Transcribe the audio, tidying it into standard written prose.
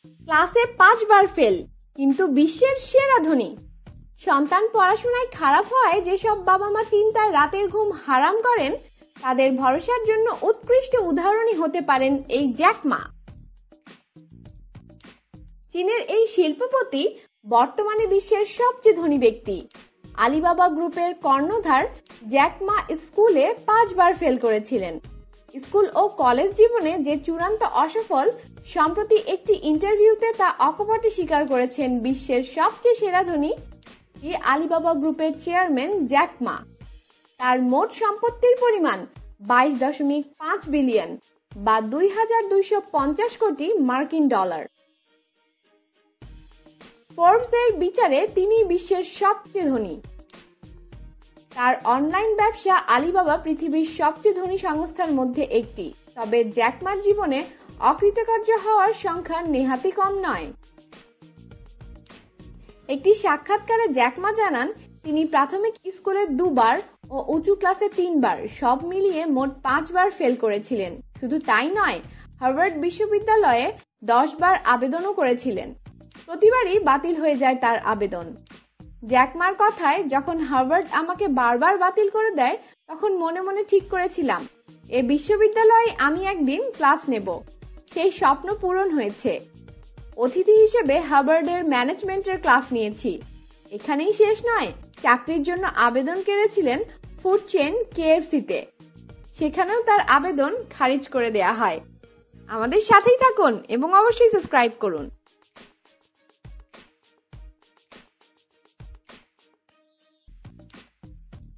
ক্লাসে 5 বার ফেল কিন্তু বিশ্বের সেরা ধনী। সন্তান পড়াশোনায় খারাপ হয় যেসব বাবা মা চিন্তায় রাতের ঘুম হারাম করেন, তাদের ভরসার জন্য উৎকৃষ্ট উদাহরণই হতে পারেন এই জ্যাক মা। চীনের এই শিল্পপতি বর্তমানে বিশ্বের সবচেয়ে ধনী ব্যক্তি। আলিবাবা গ্রুপের কর্ণধার জ্যাক মা স্কুলে 5 বার ফেল করেছিলেন। স্কুল ও কলেজ জীবনে যে চূড়ান্ত অসফল, সম্প্রতি একটি ইন্টারভিউতে তা অকপটে স্বীকার করেছেন বিশ্বের সবচেয়ে সেরা ধনী আলিবাবা গ্রুপের চেয়ারম্যান জ্যাক মা। তার মোট সম্পত্তির পরিমাণ 22.5 বিলিয়ন বা 2250 কোটি মার্কিন ডলার। ফোর্বসের বিচারে তিনি বিশ্বের সবচেয়ে ধনী। তার অনলাইন ব্যবসা আলিবাবা পৃথিবীর সবচেয়ে ধনী সংস্থার মধ্যে একটি। তবে জ্যাক মার জীবনে অকৃতকার্য হওয়ার সংখ্যা নেহাতি কম নয়। একটি সাক্ষাৎকারে জ্যাক মা জানান, তিনি প্রাথমিক স্কুলে 2 বার ও উঁচু ক্লাসে 3 বার, সব মিলিয়ে মোট 5 বার ফেল করেছিলেন। শুধু তাই নয়, হার্ভার্ড বিশ্ববিদ্যালয়ে 10 বার আবেদনও করেছিলেন। প্রতিবারই বাতিল হয়ে যায় তার আবেদন। জ্যাক মার কথায়, যখন হার্ভার্ড আমাকে বারবার বাতিল করে দেয়, তখন মনে মনে ঠিক করেছিলাম এ বিশ্ববিদ্যালয়ে আমি একদিন ক্লাস নেব। সেই স্বপ্ন পূরণ হয়েছে। অতিথি হিসেবে হার্ভার্ডের ম্যানেজমেন্টের ক্লাস নিয়েছি। এখানেই শেষ নয়, চাকরির জন্য আবেদন করেছিলেন ফুড চেইন KFC-তে। সেখানেও তার আবেদন খারিজ করে দেয়া হয়। আমাদের সাথেই থাকুন এবং অবশ্যই সাবস্ক্রাইব করুন।